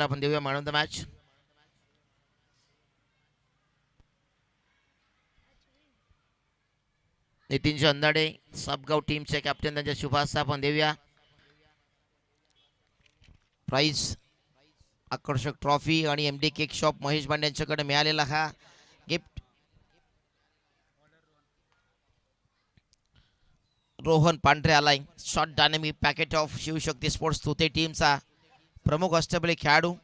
आपण देऊया man of the match. Nitin Chandade Sapgaon टीमचे कॅप्टन, त्यांच्या शुभास आपण देऊया. प्राइज आकर्षक ट्रॉफी आणि MD cake shop Mahesh Bande यांच्याकडे मिळालेला हा गिफ्ट. रोहन पांढरे आलाय. Short dynamic packet of Shivshakti sports Tute टीमचा प्रमुख अष्टपैलू खेळाडू.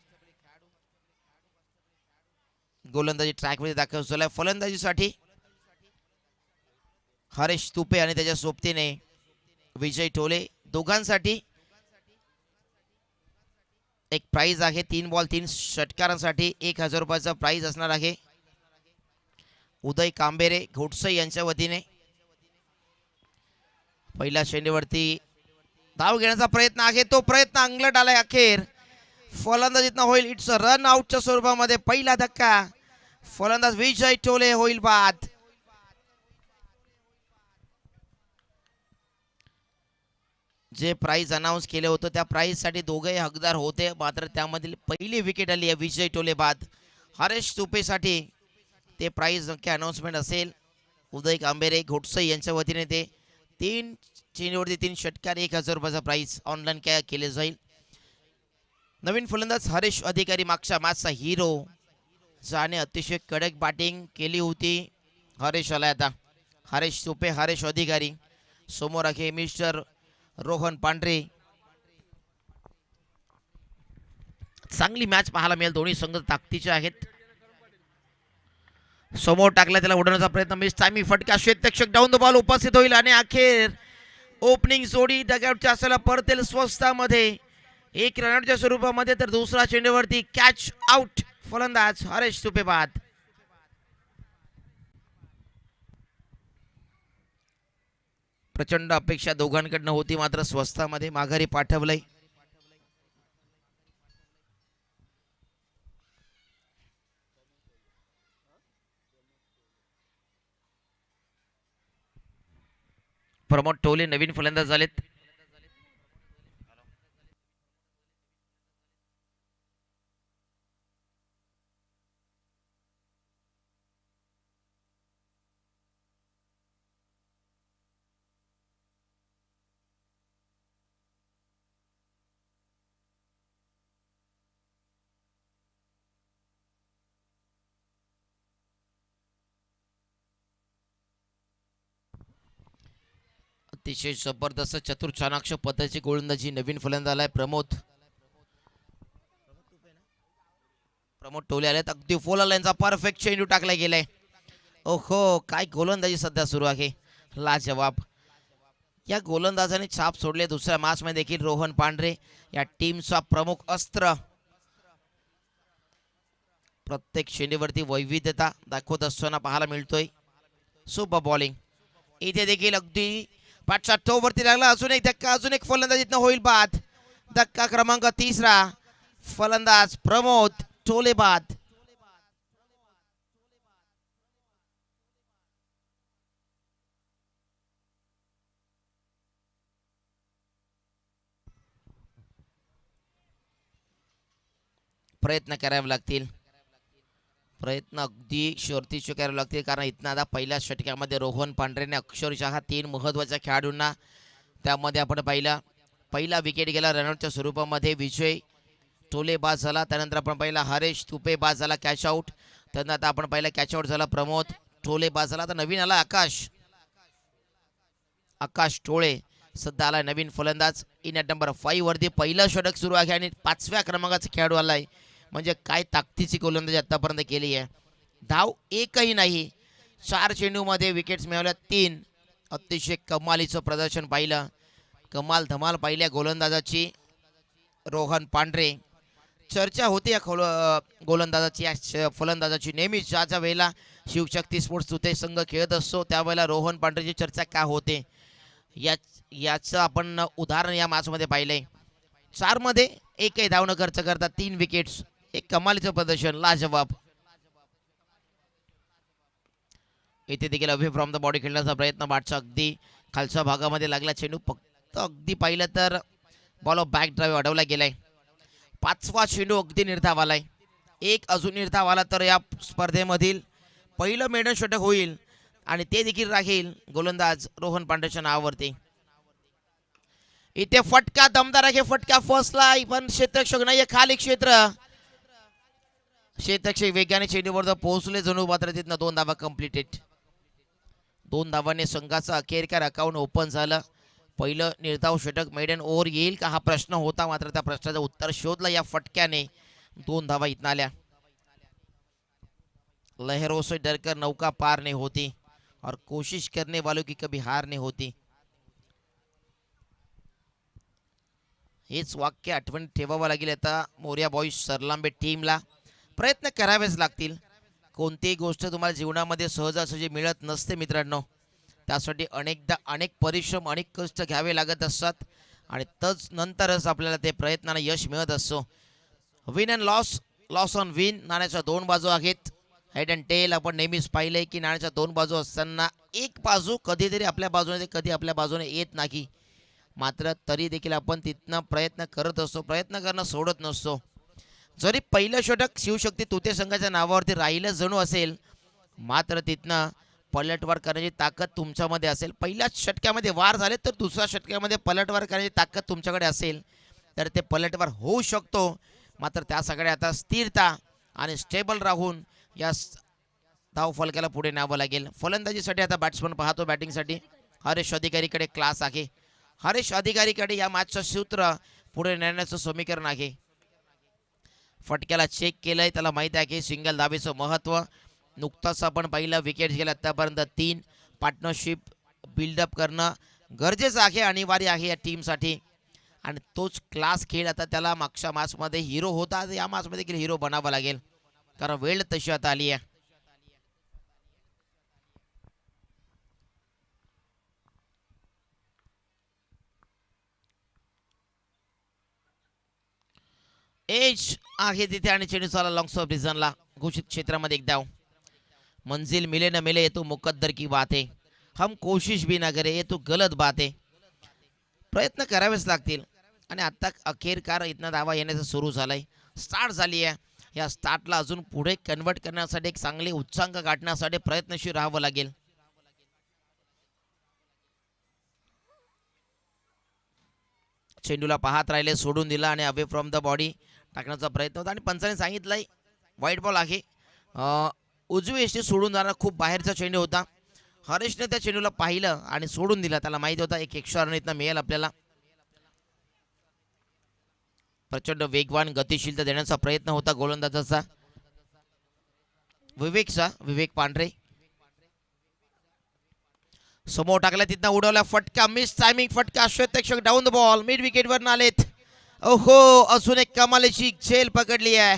गोलंदाजी ट्रॅकमध्ये दाखल झालाय. फलंदाजीसाठी हरेश तुपे आणि त्याच्या सोबतीने विजय टोले, दोघांसाठी एक प्राइज आहे. 3 बॉल 3 षटकारांसाठी 1000 रुपयाचा प्राइज असणार आहे. उदय कांबेरे घोटसई यांच्या वतीने पहिल्या शेंडीवरती धाव घेण्याचा प्रयत्न आहे. तो प्रयत्न अंगलट आलाय. अखेर फलंदाजीतनं होईल. इट्स रन आउटच्या स्वरूपामध्ये पहिला धक्का. फलंदाज विजय टोले होईल बाद. जे प्राइज अनाऊन्स केले होते त्या प्राइज साठी दोघेही हकदार होते, मात्र त्यामधील पहिली विकेट आली आहे विजय टोले बाद. हरेश तुपेसाठी ते प्राइज नक्की अनाउन्समेंट असेल. उदय कांबेरे घोटसई यांच्या वतीने ते 3 चेंडूवरती 3 षटकार 1000 रुपयाचा प्राइज ऑनलाईन काय केले जाईल. नवीन फलंदाज हरेश अधिकारी मागच्या मॅचचा हिरो, ज्याने अतिशय कडक बॅटिंग केली होती. हरेश आलाय आता. हरेश तुपे, हरेश अधिकारी समोर आहे मिस्टर रोहन पांढरे. चांगली मॅच पाहायला मिळेल. दोन्ही संघ ताकदीचे आहेत. समोर टाकला, त्याला उडवण्याचा प्रयत्न, मिस टाइमी फटका, श्वेतक्षक डाऊन द बॉल उपस्थित होईल आणि अखेर ओपनिंग जोडी डगआउटच्या असायला परतेल स्वस्तामध्ये 1 रनआउटच्या स्वरूपामध्ये. तर दुसरा चेंडूवरती कॅच आउट. फलंदाज हरेश तुपे बाद. प्रचंड अपेक्षा दोघांकडनं होती, मात्र स्वस्तामध्ये माघारी पाठवलंय. प्रमोद टोले नवीन फलंदाज झालेत. अतिशय जबरदस्त चतुर चाणाक्ष पद्धतीची गोलंदाजी. नवीन फलंदाज आलाय प्रमोद टोले आलेत. अगदी फोल यांचा परफेक्ट चेंडू टाकला गेलाय. ओहो, काय गोलंदाजी सध्या सुरू आहे, लाजवाब. या गोलंदाजाने छाप सोडले. दुसऱ्या मॅच मध्ये देखील रोहन पांढरे या टीमचा प्रमुख अस्त्र. प्रत्येक शेंडीवरती वैविध्यता दाखवत असताना पाहायला मिळतोय. सुपर बॉलिंग इथे देखील अगदी पाठच्या टोवरती लागला. अजून एक धक्का, अजून एक फलंदाजीतनं होईल बाद. धक्का क्रमांक 3. फलंदाज प्रमोद टोले बाद. प्रयत्न करावे लागतील. प्रयत्न अगदी शर्तीचे करावे लागतील, कारण इथनं आता पहिल्या षटकामध्ये रोहन पांढरेने अक्षरशः 3 महत्त्वाच्या खेळाडूंना, त्यामध्ये आपण पहिला विकेट गेला रनआउटच्या स्वरूपामध्ये. विजय टोले बाद झाला. त्यानंतर आपण पहिला हरेश तुपे बाद झाला कॅच आउट. त्यानंतर आता आपण पहिला कॅच आउट झाला प्रमोद टोले बाद झाला. आता नवीन आला आकाश टोळे सध्या आलाय नवीन फलंदाज. इन ॲट नंबर 5 वरती पहिलं षटक सुरू आहे आणि 5व्या क्रमांकाचा खेळाडू आलाय. म्हणजे काय ताकदीची गोलंदाजी आतापर्यंत केली आहे. धाव एकही नाही. 4 चेंडूमध्ये विकेट्स मिळवल्या 3. अतिशय कमालीचं प्रदर्शन पाहिलं. कमाल धमाल पाहिल्या गोलंदाजाची. रोहन पांढरे, चर्चा होते या गोलंदाजाची, या फलंदाजाची. नेहमीच ज्या वेळेला शिवशक्ती स्पोर्ट्स तुते संघ खेळत असतो त्यावेळेला रोहन पांढरेची चर्चा का होते, याचं आपण उदाहरण या मॅचमध्ये पाहिलंय. 4 मध्ये एकही धाव न खर्च करता 3 विकेट्स. एक कमालीचं प्रदर्शन, लाजवाब. इथे देखील अवे फ्रॉम द बॉडी खेळण्याचा प्रयत्न. बॅटचा अगदी खालच्या भागामध्ये लागला चेंडू. फक्त अगदी पाहिलं तर बॉल ऑफ बॅक ड्राईव्ह अडवला गेलाय. पाचवा चेंडू अगदी निर्धाव आलाय. एक अजून निर्धाव आला तर या स्पर्धेमधील पहिलं मेडन षटक होईल आणि ते देखील राहील गोलंदाज रोहन पांड्याच्या नावावरती. इथे फटका दमदार आहे. फटका फसला पण क्षेत्ररक्षक नाहीये, खाली क्षेत्ररक्षक वेगाने चेंडूवर पोहोचले जणू, मात्र तिथनं 2 धावा कम्प्लिटेड. 2 धावांनी संघाचा अखेरकार अकाउंट ओपन झालं. पहिलं निर्धाव षटक मेडन ओव्हर येईल का हा प्रश्न होता, मात्र त्या प्रश्नाचं उत्तर शोधलं या फटक्याने. 2 धावा इथं आल्या. लहरों से डरकर नौका पार नहीं होती और कोशिश करने वालों की कभी हार नहीं होती. हेच वाक्य आठवण ठेवावं लागेल आता मोर्या बॉईज सरलांबे टीमला. प्रयत्न करावेच लागतील. कोणतीही गोष्ट तुम्हाला जीवनामध्ये सहजासहजी मिळत नसते मित्रांनो. त्यासाठी अनेकदा अनेक परिश्रम अनेक कष्ट घ्यावे लागत असतात आणि तच नंतरच आपल्याला ते प्रयत्नांना यश मिळत असतो. Win and loss, loss on win, नाण्याच्या 2 बाजू आहेत. हेड अँड टेल आपण नेहमीच पाहिलंय की नाण्याच्या 2 बाजू असताना एक बाजू कधीतरी आपल्या बाजूने येते, कधी आपल्या बाजूने येत नाही. मात्र तरी देखील आपण तिथनं प्रयत्न करत असतो, प्रयत्न करणं सोडत नसतो. जरी पहिलं षटक शिवशक्ती तुते संघाच्या नावावरती राहिलं जणू असेल, मात्र तिथनं पलटवार करण्याची ताकद तुमच्यामध्ये असेल. पहिल्याच षटक्यामध्ये वार झाले तर दुसऱ्या षटक्यामध्ये पलटवार करण्याची ताकद तुमच्याकडे असेल तर ते पलटवार होऊ शकतो. मात्र त्या सगळ्या आता स्थिरता आणि स्टेबल राहून या धाव फलकाला पुढे न्यावं लागेल. फलंदाजीसाठी आता बॅट्समन पाहतो बॅटिंगसाठी हरीश अधिकारीकडे क्लास आहे. हरीश अधिकारीकडे या मॅचचं सूत्र पुढे नेण्याचं समीकरण आहे. फटक्याला चेक केलंय, त्याला माहिती आहे की सिंगल धावेचं महत्त्व. नुकताच आपण पहिला विकेट गेला आतापर्यंत 3. पार्टनरशिप बिल्डअप करणं गरजेचं आहे, अनिवार्य आहे या टीमसाठी. आणि तोच क्लास खेळ आता त्याला मागच्या मॅचमध्ये हिरो होता, या मॅचमध्ये देखील हिरो बनावं लागेल कारण वेळ तशी आता आली आहे. एज आहे तिथे आणि चेंडू चाला लॉंग ऑफ रिझनला. घोषित क्षेत्रामध्ये एक धाव. मंजिल मिले न मिले ये तो मुकद्दर की बात है, हम कोशिश भी ना करे ये तो गलत बात है. प्रयत्न करावेच लागतील आणि आता अखेरकार इथनं धावा येण्याचं सुरू झालंय. स्टार्ट झाली आहे. या स्टार्टला अजून पुढे कन्वर्ट करण्यासाठी एक चांगले उच्चांक गाठण्यासाठी प्रयत्नशील राहावं लागेल. चेंडूला पाहत राहिले, सोडून दिला आणि अवे फ्रॉम द बॉडी टाकण्याचा प्रयत्न होता आणि पंचाने सांगितलंय वाईट बॉल आहे. उजवी एसटी सोडून जाणार, खूप बाहेरचा चेंडू होता. हरीशने त्या चेंडूला पाहिलं आणि सोडून दिला. त्याला माहिती होता एक एक्स्ट्रा रन इथनं मिळेल आपल्याला. प्रचंड वेगवान गतिशीलता देण्याचा प्रयत्न होता गोलंदाजाचा विवेक पांढरे. समोर टाकला, तिथनं उडवला फटका, मिस टायमिंग फटका. क्षेत्ररक्षक डाऊन द बॉल, मिड विकेटवर आलेत. ओहो, अजून एक कमालीची झेल पकडली आहे.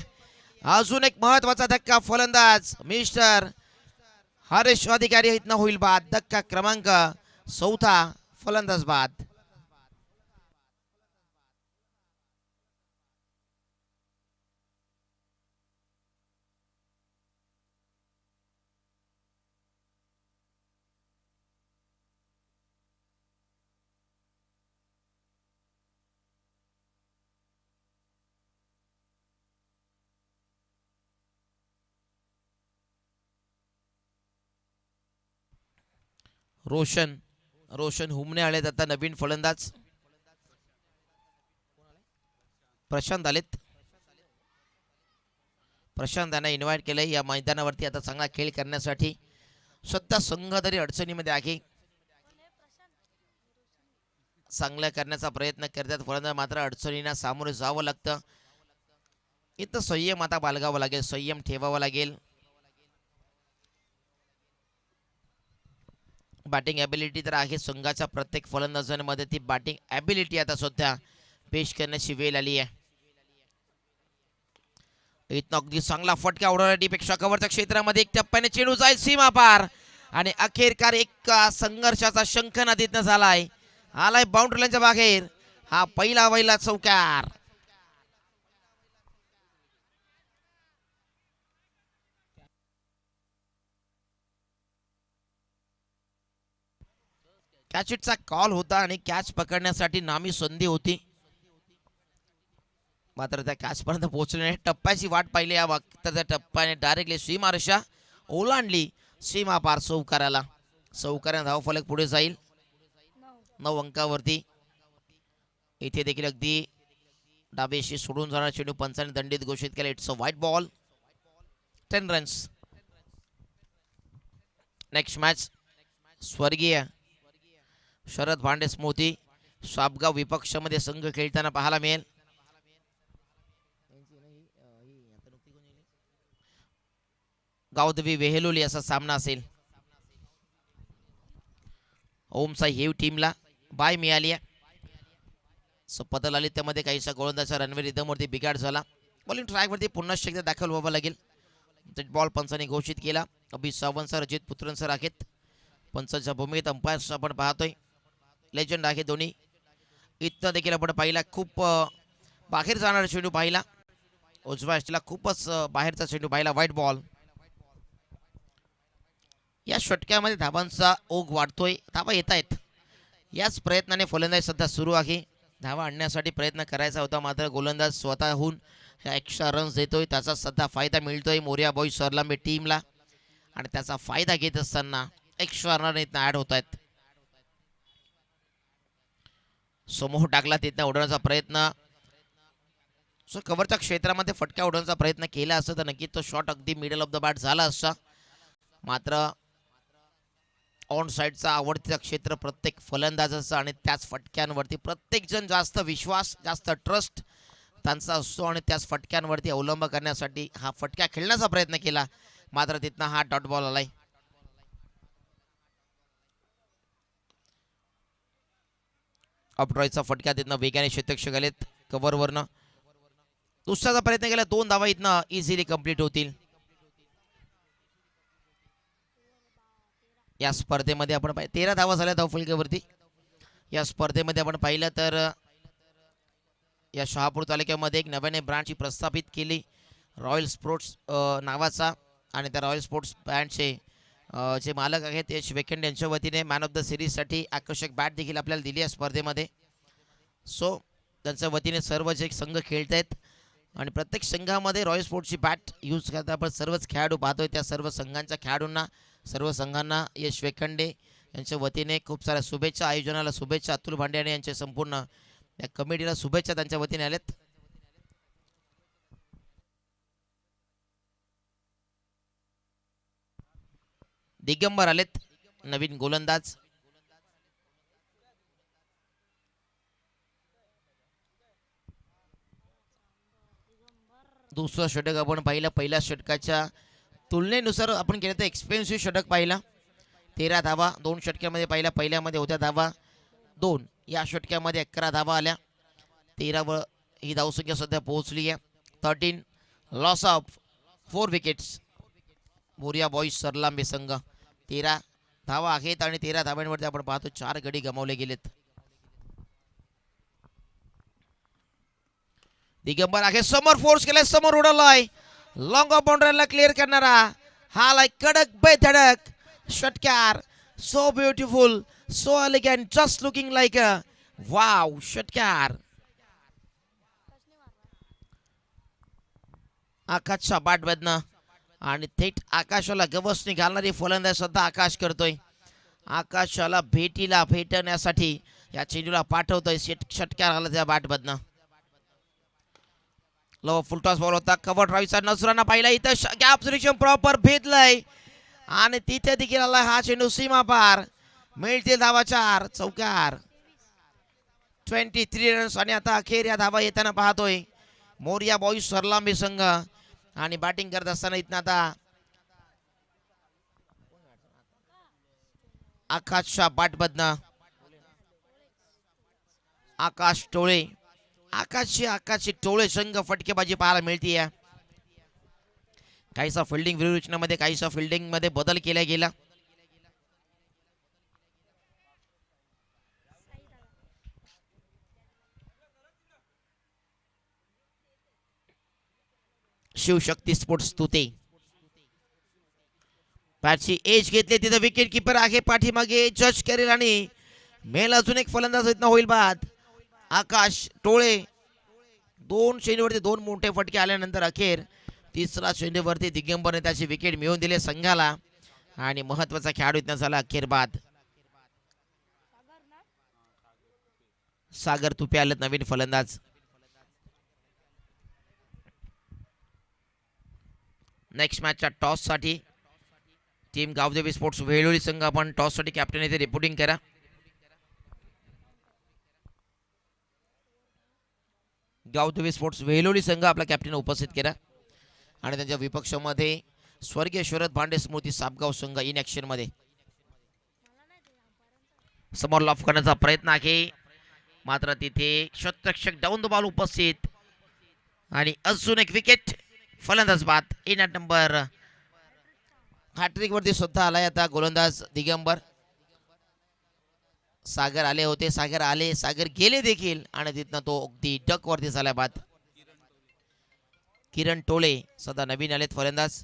अजून एक महत्वाचा धक्का. फलंदाज मिस्टर हरीश अधिकारी इथनं होईल बाद. धक्का क्रमांक 4, फलंदाज बाद. रोशन हुमने आलेत आता नवीन फलंदाज. प्रशांत आलेत. प्रशांत यांना इन्व्हाइट केलंय या मैदानावरती आता चांगला खेळ करण्यासाठी. सध्या संघ तरी अडचणीमध्ये आहे, चांगलं करण्याचा प्रयत्न करतात फलंदाज, मात्र अडचणींना सामोरे जावं लागतं. इथं संयम आता बाळगावं लागेल, संयम ठेवावा लागेल. बॅटिंग ॲबिलिटी तर आहे संघाच्या प्रत्येक फलंदाजांमध्ये, ती बॅटिंग ॲबिलिटी आता सध्या पेश करण्याची वेळ आली आहे. इथं अगदी चांगला फटका उडवला डीपेक्षा कव्हरच्या क्षेत्रामध्ये. एक टप्प्याने चेंडू जाईल सीमा पार आणि अखेरकार एक संघर्षाचा शंख नदीतनं झालाय. आलाय बाउंड्री लाईनच्या बाहेर. हा पहिला चौकार. कॅच इटचा कॉल होता आणि कॅच पकडण्यासाठी नामी संधी होती. मात्र त्या कॅचपर्यंत पोहोचले नाही. टप्प्याची वाट पाहिली या तर त्या टप्प्याने डायरेक्टली सीमारेषा ओलांडली. सीमा पार सौकाराला. सौकाराने धावफलक पुढे जाईल 9 अंकावरती. इथे देखील अगदी डाबेशी सोडून जाणार चेंडू पंचाने दंडित घोषित केला. It's a white ball. 10 runs. Next match स्वर्गीय शरद भांडे स्मृती सापगाव विपक्षामध्ये संघ खेळताना पाहायला मिळेल. गावदेवी वेहेलोली असा सामना असेल. ओमसाई हेव टीमला बाय मिळाली आहे. पदल आली त्यामध्ये काहीसा गोलंदाजा रणवीर रिदमवरती बिघाड झाला. बॉलिंग ट्रॅकवरती पुन्हा एकदा दाखल व्हावं लागेल. बॉल पंचांनी घोषित केला. अभि सावंत सर अजित पुत्रन सर आहेत पंचांच्या भूमिकेत. अंपायर्स आपण पाहतोय लेजंड आहे दोन्ही. इथं देखील आपण पाहिला खूप बाहेर जाणारा चेंडू पाहिला. उजव्या अष्टीला खूपच बाहेरचा चेंडू पाहिला. White ball. या षटक्यामध्ये धावांचा ओघ वाढतोय. धावा येत आहेत. याच प्रयत्नाने फलंदाजी सध्या सुरू आहे. धावा आणण्यासाठी प्रयत्न करायचा होता मात्र गोलंदाज स्वतःहून एक्स्ट्रा रन्स देतोय. त्याचा सध्या फायदा मिळतोय मोरिया बॉईज सरलांबे टीमला आणि त्याचा फायदा घेत असताना एक्स्ट्रा रन इथं ॲड होत आहेत. समोर टाकला तिथं उडवण्याचा प्रयत्न. सो कव्हरच्या क्षेत्रामध्ये फटक्या उडवण्याचा प्रयत्न केला असता तर नक्की तो शॉट अगदी मिडल ऑफ द बॅट झाला असता. मात्र ऑन साईडचा आवडतीचं क्षेत्र प्रत्येक फलंदाजाचा आणि त्याच फटक्यांवरती प्रत्येकजण जास्त विश्वास जास्त ट्रस्ट त्यांचा असतो आणि त्याच फटक्यांवरती अवलंब करण्यासाठी हा फटक्या खेळण्याचा प्रयत्न केला. मात्र तिथनं हा डॉट बॉल आलाय. अपड्रॉयचा फटक्या तिथनं वेगाने शतक गेलेत कव्हरवरनं. दुसऱ्याचा प्रयत्न केला. 2 धावा इथनं इझिली कंप्लीट होतील. या स्पर्धेमध्ये आपण 13 धावा झाल्या धावफलकावरती. या स्पर्धेमध्ये आपण पाहिलं तर या शहापूर तालुक्यामध्ये एक नव्याने ब्रँडची प्रस्थापित केली रॉयल स्पोर्ट्स नावाचा आणि त्या रॉयल स्पोर्ट्स ब्रँडचे जे मालक आहेत यश वेकंड यांच्या वतीने मॅन ऑफ द सिरीजसाठी आकर्षक बॅट देखील आपल्याला दिली आहे स्पर्धेमध्ये. सो त्यांच्या वतीने सर्व जे संघ खेळत आहेत आणि प्रत्येक संघामध्ये रॉयल स्पोर्ट्सची बॅट यूज करता आपण सर्वच खेळाडू पाहतोय. त्या सर्व संघांच्या खेळाडूंना सर्व संघांना यश वेखंडे यांच्या वतीने खूप साऱ्या शुभेच्छा. आयोजनाला शुभेच्छा. अतुल भांडे आणि यांच्या संपूर्ण या कमिटीला शुभेच्छा त्यांच्या वतीने आल्यात. दिगंबर आलेत नवीन गोलंदाज. दुसरं षटक आपण पाहिलं. पहिल्या षटकाच्या तुलनेनुसार आपण केलं तर एक्सपेन्सिव्ह षटक पाहिला. 13 धावा 2 षटक्यामध्ये पाहिल्या. पहिल्यामध्ये होत्या धावा 2. या षटक्यामध्ये 11 धावा आल्या. 13वर ही धावसंख्या सध्या पोहोचली आहे. 13 loss of 4 wickets. Morya boys Saralambe संघ 13 धावा आहेत आणि 13 धाव्यांवरती आपण पाहतो 4 गडी गमावले गेलेत. दिगंबर आहे समोर फोर्स केलाय. समोर उडवलाय. लॉंग ऑफ बाउंड्रीला क्लिअर करणारा हा लाय कडक बेधडक षटकार. So beautiful so elegant just looking like a wow षटकार. आकाशच्या बॅटमधनं आणि थेट आकाशाला गवसणी घालणारी फलंदाज सुद्धा आकाश करतोय. आकाशाला भेटण्यासाठी या चेंडूला पाठवतोय. षटकार आला त्या बॅटमधनं. लो फुलटॉस बॉल होता. कव्हर ड्राईव्हचा नजराना पाहिला. इथं गॅप सिलेक्शन प्रॉपर भेदलंय आणि तिथे देखील आला हा चेंडू सीमा पार. मिळतील धावा 4. चौकार. 23 रन्स आणि आता अखेर या धावा येताना पाहतोय मोरिया बॉईज सरलांबे संघ. आणि बॅटिंग करत असताना इथं आता आकाशच्या बॅटमधनं आकाश टोळे. आकाशची टोळे संघ फटकेबाजी पाहायला मिळतीये. काहीसा फिल्डिंग विवेचनामध्ये काहीसा फिल्डिंग मध्ये बदल केला गेला. शिवशक्ती स्पोर्ट्स तुते बॅटची एज घेतली. तिथं विकेट किपर आहे पाठीमागे जज करेल आणि मेल अजून एक फलंदाज इथनं होईल बाद. आकाश टोळे दोन चेंडूवरती दोन मोठे फटके आल्यानंतर अखेर तिसरा चेंडूवरती दिगंबरने त्याची विकेट मिळवून दिली संघाला आणि महत्वाचा खेळाडू इथं झाला अखेर बाद. सागर तुपे आलेत नवीन फलंदाज. नेक्स्ट मॅचच्या टॉस साठी टीम गावदेवी स्पोर्ट्स वेळोळी संघ आपण टॉस साठी कॅप्टन येथे रिपोर्टिंग करा. गावदेवी स्पोर्ट्स वेलोळी संघ आपला कॅप्टन उपस्थित केला आणि त्यांच्या विपक्षामध्ये स्वर्गीय शरद भांडे स्मृती सापगाव संघ इन ऍक्शन मध्ये समोर लॉफ करण्याचा प्रयत्न आहे मात्र तिथे शतरक्षक डाऊन द बॉल उपस्थित आणि अजून एक विकेट. फलंदाज बाद. इन ॲट नंबर हॅट्रिक वरती स्वतः आलाय आता गोलंदाज दिगंबर. सागर आले होते, सागर आले, सागर गेले देखील आणि तिथनं तो अगदी डक वरती झाला बाद. किरण टोळे सध्या नवीन आलेत फलंदाज.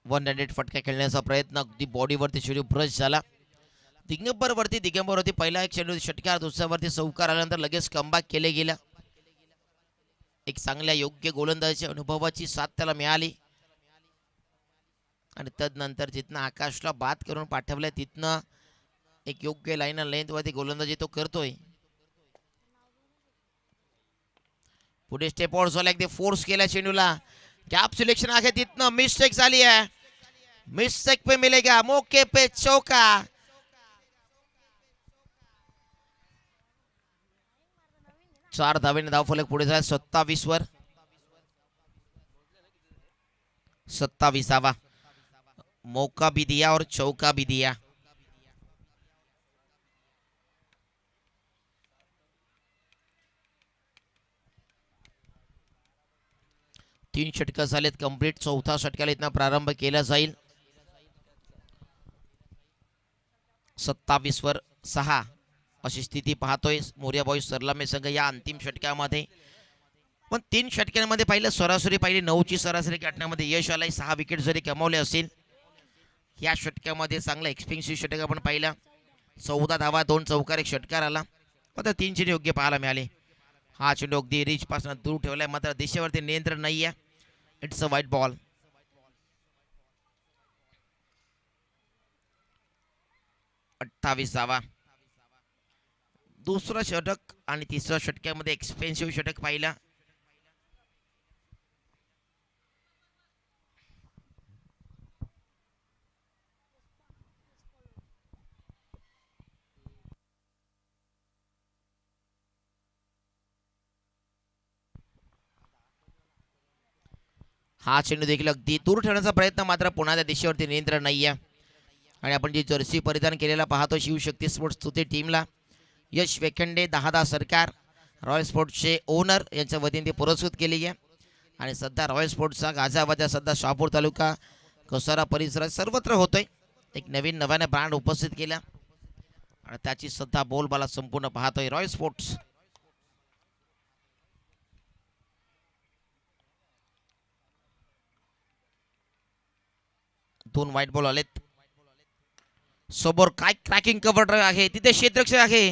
वन हँडेड फटका खेळण्याचा प्रयत्न अगदी बॉडीवरती चेंडू ब्रश झाला. दिगंबरवरती पहिला एक चेंडू षटकार, दुसऱ्यावरती चौकार आल्यानंतर लगेच कमबॅक केले गेला. एक चांगल्या योग्य गोलंदाजीच्या अनुभवाची साथ त्याला मिळाली आणि तदनंतर जिथनं आकाशला बाद करून पाठवलंय तिथनं एक योग्य लाईन लेंथ वरती गोलंदाजी तो करतोय. पुढे स्टेप आउट झाला, अगदी फोर्स केला चेंडूला. गॅप सिलेक्शन आहे तिथनं मिस्टेक झाली आहे. मिस्टेक पे मिलेगा, मौके पे चौका. चार धावेने धावफलक पुढे जाय 27 वर. 27वा मौका भी दिया और चौका भी दिया. तीन षटक झालेत कंप्लीट. चौथा षटकाला इथनं प्रारंभ केला जाईल. 27 वर 6 अशी स्थिती पाहतोय मोर्या बॉईज सरलामे संघ या अंतिम षटकामध्ये. पण 3 षटकांमध्ये पाहिलं सरासरी पाहिली 9ची सरासरी गाठण्यामध्ये यश आलंय. 6 विकेट जरी कमावले असेल या षटकामध्ये चांगला एक्सपेन्सिव्ह षटक आपण पाहिला. 14 धावा 2 चौकार 1 षटकार आला. मात्र 3 चेंडू योग्य पाहायला मिळाले. हा चेंडू अगदी रिच पासून दूर ठेवलाय मात्र दिशेवरती नियंत्रण नाही आहे. इट्स अ वाईट बॉल. 28 धावा. दुसरा षटक आणि तिसऱ्या षटकामध्ये एक्सपेन्सिव्ह षटक पाहिला. हा चेंडू देखील अगदी दूर ठेवण्याचा प्रयत्न मात्र पुन्हा त्या दिशेवरती नियंत्रण नाही आहे. आणि आपण जी जर्सी परिधान केलेला पाहतो शिवशक्ती स्पोर्ट्स तुते टीमला यश वेखंडे 10 सरकार रॉयल स्पोर्ट्सचे ओनर यांच्या वतीने ती पुरस्कृत केली आहे. आणि सध्या रॉयल स्पोर्ट्सचा गाजावाजा सध्या शहापूर तालुका कसारा परिसरात सर्वत्र होतोय. एक नव्याने ब्रँड उपस्थित केला आणि त्याची सध्या बोलबाला संपूर्ण पाहतोय रॉयल स्पोर्ट्स. दोन व्हाईट बॉल आलेत. समोर काय क्रॅकिंग कव्हर आहे तिथे क्षेत्ररक्षक आहे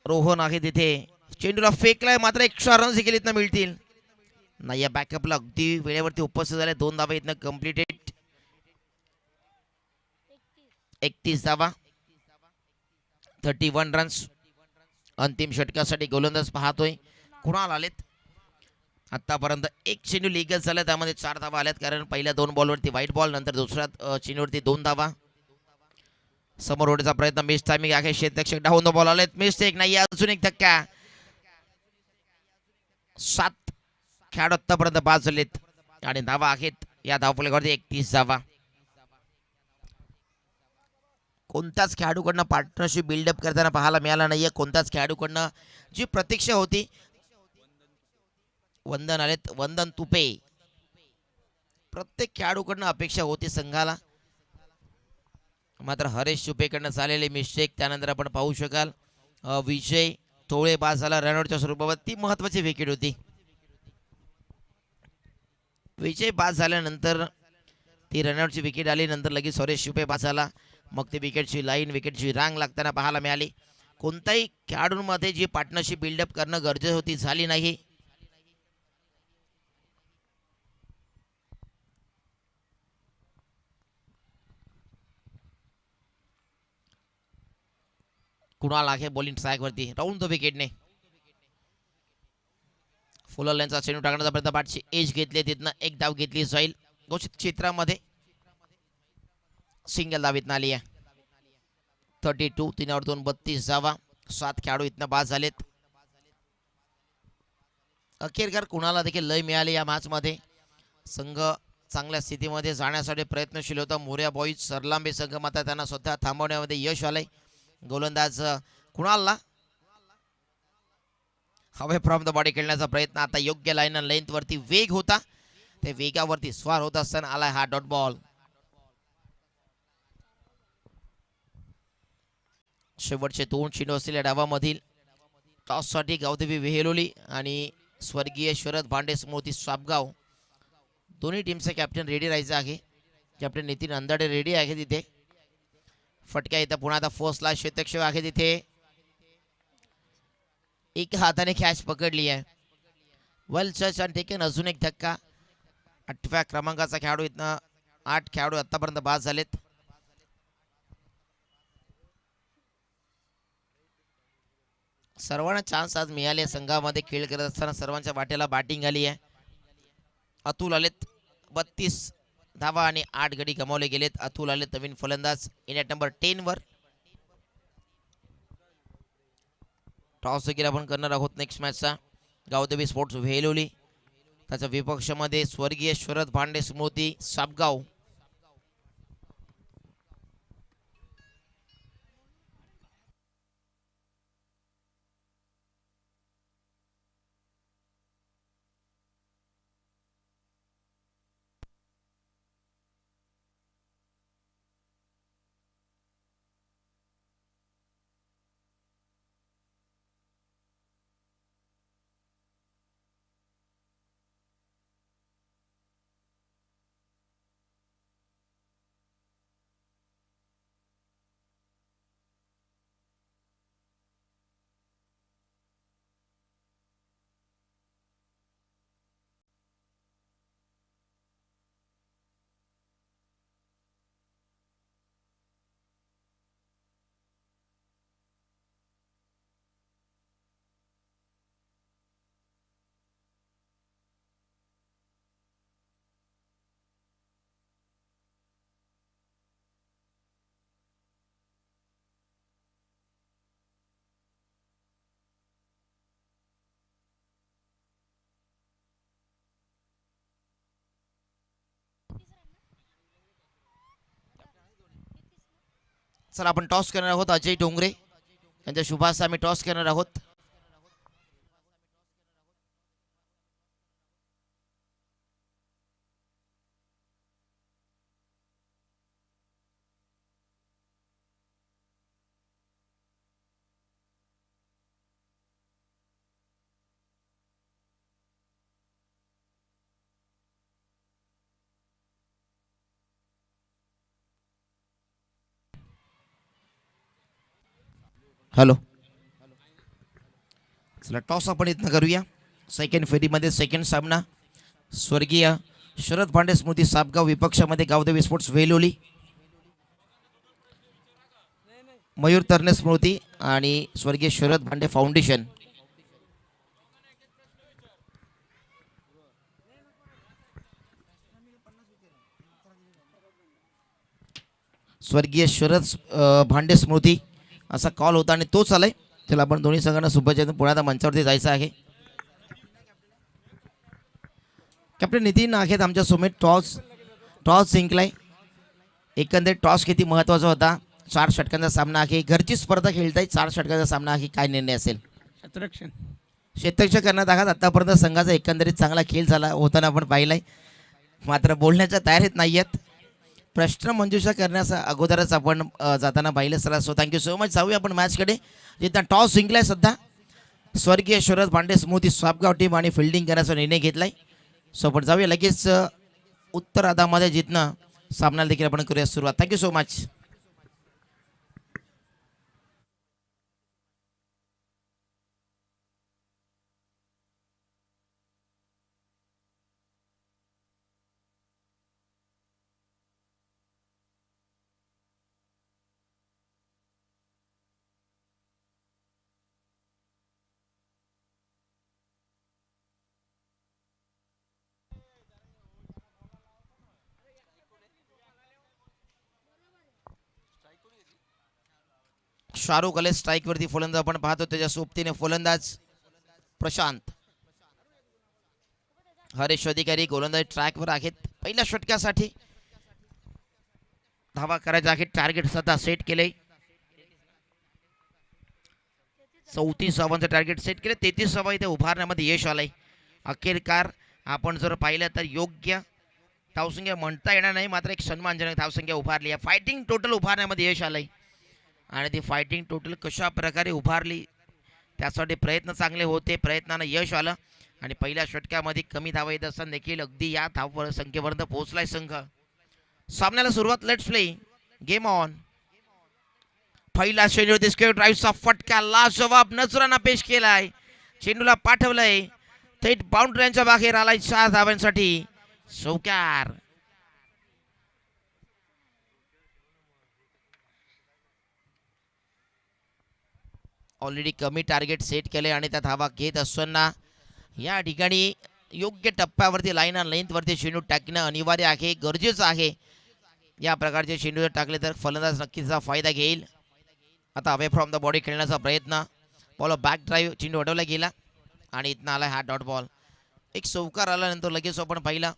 रोहन आहे तिथे. चेंडूला फेकलाय मात्र एक्स्ट्रा रन्स देखील इथनं मिळतील नाही. या बॅकअपला अगदी वेळेवरती उपस्थित झाले. 2 धावा इथनं कम्प्लिटेड. 31 धावा 31 रन्स. अंतिम षटकासाठी गोलंदाज पाहतोय कुणाल आलेत. आतापर्यंत एक चेंडू लीगल झाला त्यामध्ये 4 धावा आल्यात कारण पहिल्या 2 बॉलवरती व्हाईट बॉल नंतर दुसऱ्या चेंडूवरती 2 धावा. समोर ओढण्याचा प्रयत्न मिस टायमिंग आहे. क्षेत्ररक्षक डाऊन द बॉल आलेत. मिस्टेक नाही. अजून एक धक्का. 7 खेळाडू आतापर्यंत बाद झालेत आणि धावा आहेत या धावफलकावरती 31 धावा. कोणत्याच खेळाडूकडनं पार्टनरशिप बिल्डअप करताना पाहायला मिळाला नाहीये. कोणत्याच खेळाडूकडनं जी प्रतीक्षा होती. वंदन आलेत. वंदन तुपे प्रत्येक खेळाडूकडनं अपेक्षा होती संघाला, मात्र हरेश चुपेकडनं झालेले मिस्टेक. त्यानंतर आपण पाहू शकाल विजय थोळे बाद झाला रनआउटच्या स्वरूपात. ती महत्वाची विकेट होती. विजय बाद झाल्यानंतर ती रनआउटची विकेट आली. नंतर लगेच हरेश चुपे बाद झाला. मग ती विकेटची लाईन, विकेटची रांग लागताना पाहायला मिळाली. कोणत्याही खेळाडूंमध्ये जी पार्टनरशिप बिल्डअप करणं गरजेचं होती झाली नाही. कुणाल आहे बॉलिंग स्ट्राईक वरती राऊंड द विकेटने. फुलर लाईनचा चेंडू टाकण्याचा प्रयत्न, बॅटची एज घेतली, तिथनं एक धाव घेतली जाईल. घोषित क्षेत्रामध्ये सिंगल धावीत आली आहे. 32 3 2 32 धावा. 7 खेळाडू इथनं बाद झालेत. अखेरकार कुणाला देखील लय मिळाली या मॅचमध्ये. संघ चांगल्या स्थितीमध्ये जाण्यासाठी प्रयत्नशील होता. मोर्या बॉईज सरलांबे संघ मात्र त्यांना स्वतः थांबवण्यामध्ये यश आलंय. गोलंदाज कुणालला हवे फ्रॉम द बॉडी खेळण्याचा प्रयत्न. आता योग्य लाईन आणि लेंथ वरती वेग होता, ते वेगावरती स्वार होत असताना आलाय हा डॉट बॉल. शेवटचे 2 चेंडू असलेल्या डावामधील टॉससाठी गावदेवी वेहेलोली आणि स्वर्गीय शरद भांडे स्मृती सापगाव दोन्ही टीमचे कॅप्टन रेडी राहायचं आहे. कॅप्टन नितीन अंदाडे रेडी आहे तिथे. फटक्या इथं पुन्हा आता फर्स्टला शेतक्षेप आहे तिथे. एक हाताने कॅच पकडली आहे. वेल टच आणि टेकन. अजून एक धक्का. 8व्या क्रमांकाचा खेळाडू इथनं 8 खेळाडू आतापर्यंत बाद झालेत. सर्वांना चान्स आज मिळाले. संघामध्ये खेळ करत असताना सर्वांच्या वाट्याला बॅटिंग आली आहे. अतुल आलेत 32 धावा आणि 8 गडी गमावले गेलेत. अतुल आले नवीन फलंदाज इन ॲट नंबर 10 वर. टॉस देखील आपण करणार आहोत नेक्स्ट मॅचचा. गावदेवी स्पोर्ट्स वेहेलोली, त्याच्या विपक्षामध्ये स्वर्गीय शरद भांडे स्मृती सापगाव. चला आपण टॉस करणार आहोत. अजय डोंगरे यांच्या शुभास आम्ही टॉस करणार आहोत. हॅलो, चला टॉस आपण इथनं करूया. सेकंड फेरीमध्ये सेकंड सामना स्वर्गीय शरद भांडे स्मृती सापगाव विपक्षामध्ये गावदेवी स्पोर्ट्स वेलोली. मयूर तरणे स्मृती आणि स्वर्गीय शरद भांडे फाउंडेशन. स्वर्गीय शरद भांडे स्मृती असा कॉल होता आणि तोच आलाय. चला आपण दोन्ही संघांना शुभेच्छा पुण्यात मंचावरती जायचं आहे. कॅप्टन नितीन आहेत आमच्या सोबत. टॉस जिंकलाय. एकंदरीत टॉस किती महत्त्वाचा होता. 4 षटकांचा सामना आहे. घरची स्पर्धा खेळताय. 4 षटकांचा सामना आहे. काय निर्णय असेल? क्षेत्ररक्षण करण्यात आहात. आतापर्यंत संघाचा एकंदरीत चांगला खेळ झाला होताना आपण पाहिलाय. मात्र बोलण्याच्या तयारीत नाही आहेत. प्रश्न मंजुषा करण्याचा अगोदरच आपण जाताना पाहिलं sir. So thank you so much. जाऊया आपण मॅचकडे. जिथं टॉस जिंकलाय सध्या स्वर्गीय शरद पांडे स्मृती सापगाव टीम आणि फिल्डिंग करण्याचा निर्णय घेतलाय. सो आपण जाऊया लगेच उत्तरार्धामध्ये जिथनं सामन्याला देखील आपण करूया सुरुवात. Thank you so much. शाहरुख अले स्ट्राईकवरती फलंदाज आपण पाहतो. त्याच्या सोबतीने फलंदाज प्रशांत. हरेश अधिकारी गोलंदाज ट्रॅकवर आहेत. पहिल्या षटकासाठी धावा करायचा आहे. टार्गेट सध्या सेट केले. 34 धावांचं टार्गेट सेट केलं. 33 धावा इथे उभारण्यामध्ये यश आलंय. अखेरकार आपण जर पाहिलं तर योग्य धावसंख्या म्हणता येणार नाही, मात्र एक सन्मानजनक धावसंख्या उभारली आहे. फायटिंग टोटल उभारण्यामध्ये यश आलंय आणि ती फायटिंग टोटल कशा प्रकारे उभारली त्यासाठी प्रयत्न चांगले होते. प्रयत्नानं यश आलं आणि पहिल्या षटकामध्ये कमी धावा येत असताना देखील अगदी या धाव संख्येपर्यंत पोहोचलाय संघ. सामन्याला सुरुवात. Let's play game on. पहिला चेंडू दिसतोय. ड्राईव्हचा फटका लाजवाब नजराना पेश केलाय. चेंडूला पाठवलंय थेट बाउंड्रीच्या बाहेर आलाय 4 धावांसाठी. चौकार. ऑलरेडी कमी टार्गेट सेट केले आणि त्या धावा घेत असताना या ठिकाणी योग्य टप्प्यावरती लाईन आणि लेंथवरती चेंडू टाकणं अनिवार्य आहे, गरजेचं आहे. या प्रकारचे चेंडू जर टाकले तर फलंदाज नक्कीच फायदा घेईल. आता अवे फ्रॉम द बॉडी खेळण्याचा प्रयत्न. बॉल बॅक ड्राईव्ह चेंडू अडवला गेला आणि इथनं आला हा डॉट बॉल. एक चौकार आल्यानंतर लगेच आपण पाहिला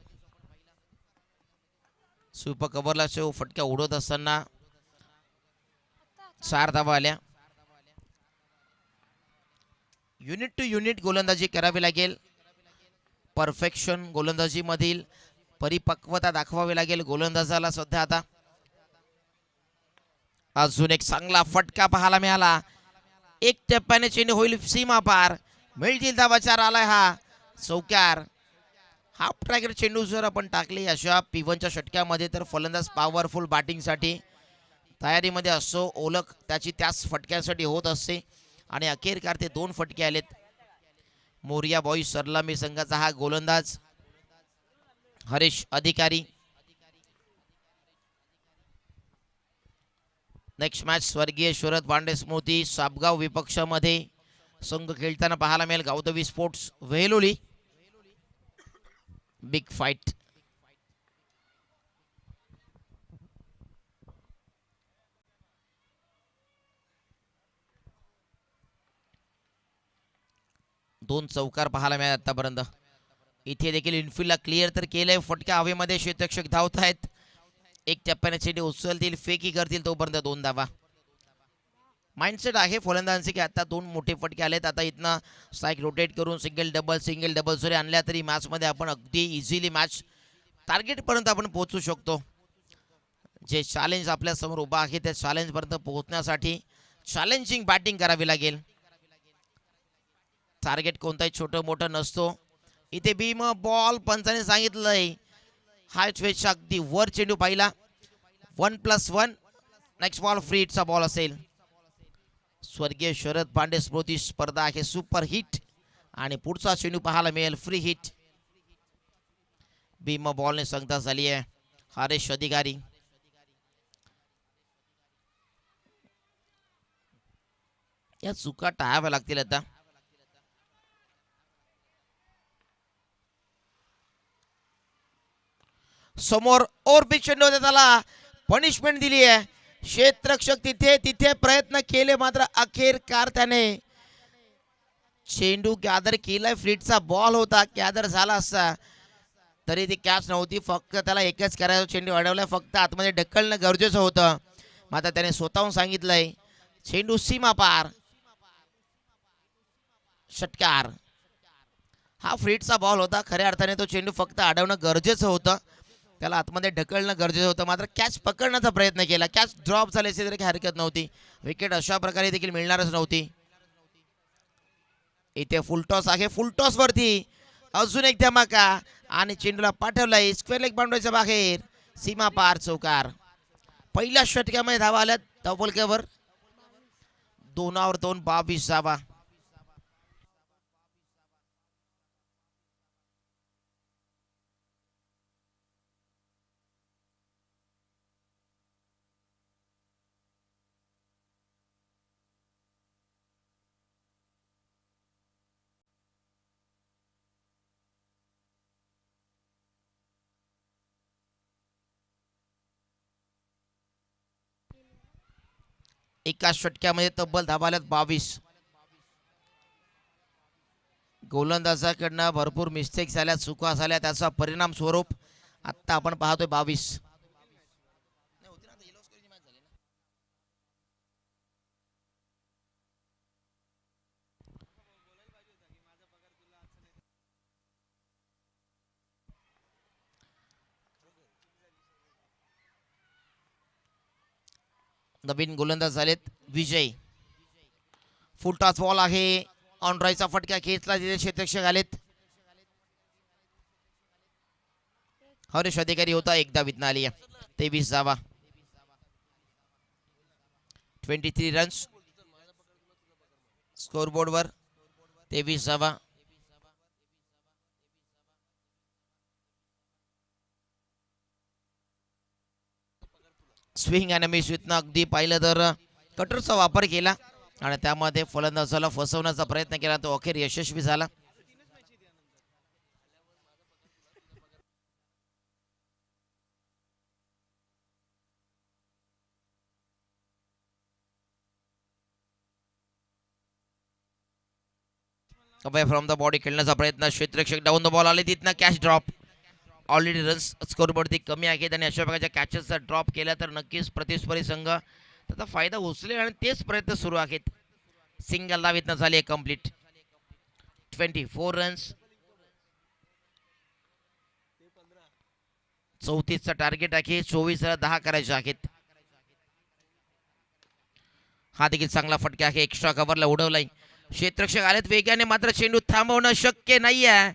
सुपर कव्हरला फटका उडवत असताना 4 धावा आल्या. युनिट टू युनिट गोलंदाजी करावी लागेल. परफेक्शन गोलंदाजीमधील परिपक्वता दाखवावी लागेल गोलंदाजाला सध्या. आता अजून एक चांगला फटका पाहायला मिळाला. एक टप्प्याने चेंडू होईल सीमा पार. मिळतील धावा 4 आलाय हा चौकार. हाफ ट्रॅकर चेंडू जर आपण टाकले अशा P1च्या षटक्यामध्ये तर फलंदाज पॉवरफुल बॅटिंगसाठी तयारीमध्ये असतो. ओळख त्याची त्याच फटक्यासाठी होत असते आणि अखेरकार ते 2 फटके आलेत. मोरिया बॉईज सरलामी संघाचा हा गोलंदाज हरेश अधिकारी. नेक्स्ट मॅच स्वर्गीय शरद पांडे स्मृती सापगाव विपक्षामध्ये संघ खेळताना पाहायला मिळेल. Gavdevi sports Veloli. Big fight. दोन चौकार पाहायला मिळाले आतापर्यंत. इथे देखील इनफिल्डला क्लिअर तर केलंय. फटका हवेमध्ये क्षेत्ररक्षक धावत आहेत. एक टप्प्याने चेंडू उचलतील फेकी करतील तोपर्यंत 2 धावा. माइंडसेट आहे फलंदाजांचे की आता 2 मोठे फटके आलेत. आता इथनं स्ट्राईक रोटेट करून सिंगल डबल जरी आणल्या तरी मॅचमध्ये आपण अगदी इझिली मॅच टार्गेटपर्यंत आपण पोहोचू शकतो. जे चॅलेंज आपल्यासमोर उभा आहे त्या चॅलेंजपर्यंत पोहोचण्यासाठी चॅलेंजिंग बॅटिंग करावी लागेल. टार्गेट कोणताही छोटं मोठं नसतो. इथे बीम बॉल पंचाने सांगितलंय हाय स्वेच्छा अगदी वर चेंडू पाहिला. 1+1 नेक्स्ट बॉल फ्री हिटचा बॉल असेल. स्वर्गीय शरद पांडे स्मृती स्पर्धा आहे सुपर हिट आणि पुढचा चेंडू पाहायला मिळेल फ्री हिट. बीम बॉलने संगता झाली आहे. हरेश अधिकारी. या चुका टाळाव्या लागतील आता. समोर ओव्हरपिच चेंडू होता त्याला पनिशमेंट दिली आहे. क्षेत्ररक्षक तिथे प्रयत्न केले मात्र अखेरकार त्याने चेंडू गॅदर केलाय. फ्लिटचा बॉल होता. गॅदर झाला असता तरी ती कॅच नव्हती. फक्त त्याला एकच करायचं. चेंडू अडवलाय. फक्त आतमध्ये ढकलणं गरजेचं होतं. मात्र त्याने स्वतःहून सांगितलंय चेंडू सीमा पार. षटकार. हा फ्रीटचा बॉल होता. खऱ्या अर्थाने तो चेंडू फक्त अडवणं गरजेचं होतं, त्याला आतमध्ये ढकलणं गरजेचं होतं. मात्र कॅच पकडण्याचा प्रयत्न केला. कॅच ड्रॉप झाली असली तरी काही हरकत नव्हती. विकेट अशा प्रकारे देखील मिळणारच नव्हती. इथे फुलटॉस आहे. फुलटॉसवरती अजून एक धमाका आणि चेंडूला पाठवलाय स्क्वेअर लेग बाउंड्रीच्या बाहेर. सीमा पार चौकार. पहिल्या षटकामध्ये धावा आल्यात धावफलकावर 2 22 धावा. एका षटक्यामध्ये तब्बल धावा आल्यात 22. गोलंदाजाकडनं भरपूर मिस्टेक्स झाल्या, चुका झाल्या, त्याचा परिणाम स्वरूप आत्ता आपण पाहतोय 22. नवीन गोलंदाज झालेत विजय. फुलटॉस बॉल आहे. ऑन ड्राईव्हचा फटका खेचला तिथे क्षेत्ररक्षक आलेत. हरीश अधिकारी होता. एकदा वितना आली. 23 धावा. 23 रन्स स्कोरबोर्डवर. 23 धावा. स्विंग आणि मिस विथनं अगदी पाहिलं तर कटरचा वापर केला आणि त्यामध्ये फलंदाजाला फसवण्याचा प्रयत्न केला. तो अखेर यशस्वी झाला. अवे फ्रॉम द बॉडी खेळण्याचा प्रयत्न. क्षेत्ररक्षक डाऊन द बॉल आले तिथनं कॅच ड्रॉप. ऑलरेडी रन्स स्कोरबोर्डवरती कमी आहेत आणि अशा प्रकारच्या कॅचेसचा ड्रॉप केला तर नक्कीच प्रतिस्पर्धी संघ त्याचा फायदा उचलेल आणि तेच प्रयत्न सुरू आहेत. सिंगल धावीतनं झाले कंप्लीट. 24 रन्स. 34चा टार्गेट आहे. 24ला 10 करायचे आहेत. हा देखील चांगला फटका आहे. एक्स्ट्रा कव्हरला उडवलाय. क्षेत्ररक्षक आलेत वेगाने मात्र चेंडू थांबवणं शक्य नाहीये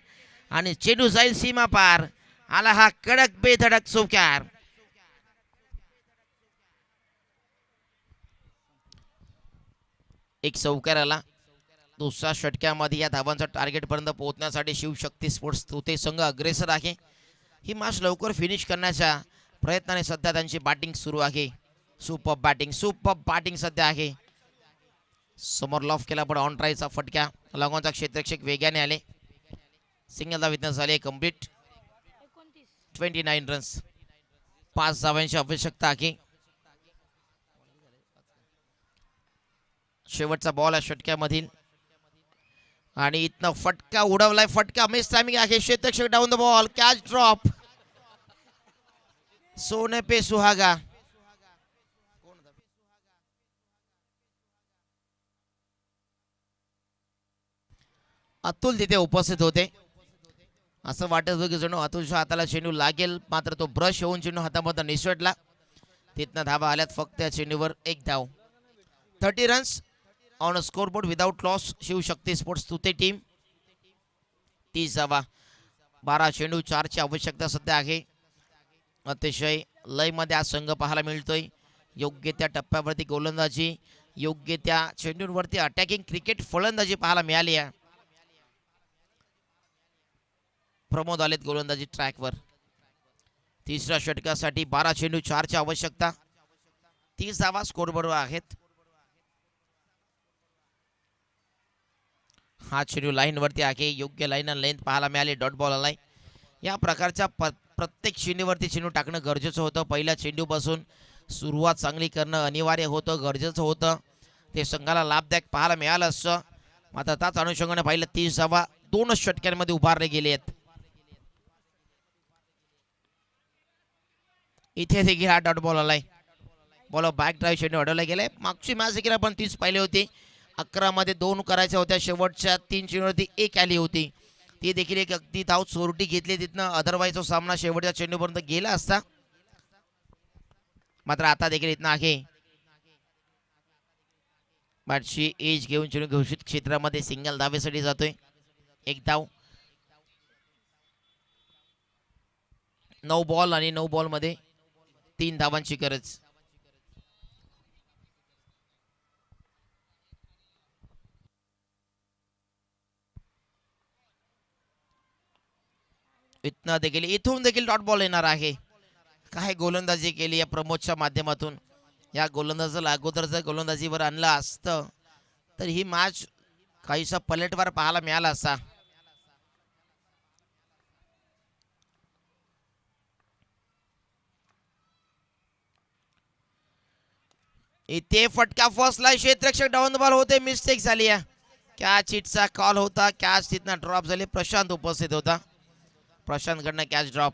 आणि चेंडू जाईल सीमा पार. आला हा कडक बेधडक चौकार. एक चौकार आला. दुसऱ्या षटक्यामध्ये या धावांचा टार्गेट पर्यंत पोहोचण्यासाठी शिवशक्ती स्पोर्ट्स तुते संघ अग्रेसर आहे. ही मॅच लवकर फिनिश करण्याच्या प्रयत्नाने सध्या त्यांची बॅटिंग सुरू आहे. सुपर बॅटिंग सध्या आहे. समोर लॉफ केला पण ऑन ट्रायचा फटका. लगोनचा क्षेत्ररक्षक वेगाने आले. सिंगल धावीतनं झाले कंप्लीट. 29 रन्स. 5 धावांची आवश्यकता आहे. शेवटचा बॉल आहे षटक्यामधील आणि इथनं फटका उडवलाय. फटका मिस टायमिंग आहे. क्षेत्ररक्षक down the ball. Catch drop. सोने पे सुहागा. अतुल तिथे उपस्थित होते. असं वाटत होतं की जणू अतुलच्या हाताला चेंडू लागेल मात्र तो ब्रश होऊन चेंडू हातामध्ये निसटला. तिथनं धावा आल्यात फक्त या चेंडूवर 1 धाव. 30 runs on scoreboard without loss. Shivshakti sports Tute team. 30 धावा. 12 चेंडू 4ची आवश्यकता सध्या आहे. अतिशय लयमध्ये आज संघ पाहायला मिळतोय. योग्य त्या टप्प्यावरती गोलंदाजी, योग्य त्या चेंडूंवरती अटॅकिंग क्रिकेट फलंदाजी पाहायला मिळाली आहे. प्रमोद आलेत गोलंदाजी ट्रॅकवर. तिसऱ्या षटकासाठी 12 चेंडू 4ची आवश्यकता. 30 धावा स्कोरबोर्डवर आहेत. हा चेंडू लाईनवरती आहे. योग्य लाईन आणि लेंथ पाहायला मिळाली. डॉट बॉल आलाय. या प्रकारच्या प्रत्येक चेंडूवरती चेंडू टाकणं गरजेचं होतं. पहिल्या चेंडूपासून सुरुवात चांगली करणं अनिवार्य होतं, गरजेचं होतं. ते संघाला लाभदायक पाहायला मिळालं असतं. मात्र त्याच अनुषंगाने पाहिलं 30 धावा 2 षटक्यांमध्ये उभारले गेले आहेत. इथे देखील हा डॉट बॉल आलाय. बॉल बॅक ड्राईव्ह चेंडू अडवला गेलाय. मागची मॅच देखील आपण 30 पाहिली होती. 11 मध्ये 2 करायच्या होत्या. शेवटच्या 3 चेंडूवरती 1 आली होती. ती देखील एक अगदी धाव चोरटी घेतली तिथनं, अदरवाईज तो सामना शेवटच्या चेंडूपर्यंत गेला असता. मात्र आता देखील इथनं आहे बॅटची एज घेऊन चेंडू घोषित क्षेत्रामध्ये सिंगल धावेसाठी जातोय. एक धाव. 9 बॉल आणि 9 बॉल मध्ये 3 धावांची गरज. इथून देखील डॉट बॉल येणार आहे. काय गोलंदाजी केली या प्रमोदच्या माध्यमातून. या गोलंदाजाला अगोदर जर गोलंदाजीवर आणलं असतं तर ही मॅच काहीसा पलटवार पाहायला मिळाला असता. इथे फटका फसला. क्षेत्ररक्षक डाऊन बॉल होते. मिस्टेक झाली आहे. कॅच हिटचा कॉल होता. कॅच तिथनं ड्रॉप झाली. प्रशांत उपस्थित होता. प्रशांतकडनं कॅच ड्रॉप.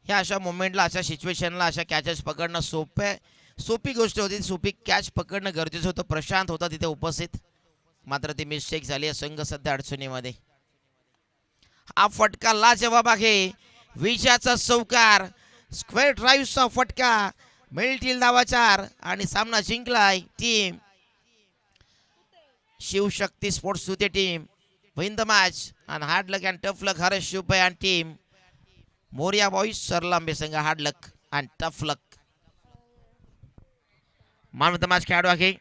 ह्या अशा मोमेंटला, अशा सिच्युएशनला अशा कॅचेस पकडणं सोपी गोष्ट होती. सोपी कॅच पकडणं गरजेचं होतं. प्रशांत होता तिथे उपस्थित, मात्र ती मिस्टेक झाली. संघ सध्या अडचणीमध्ये. हा फटका लाजवाब आहे. विजयाचा चौकार, स्क्वेअर ड्राईव्हचा फटका, मिळतील धावा 4 आणि सामना जिंकलाय टीम शिवशक्ती स्पोर्ट्स सुते team. Win the match and hard luck and tough luck Harish Shupai and team. Moria boys सरलांबे संघ hard luck and tough luck. Man of the match खेळाडू आहे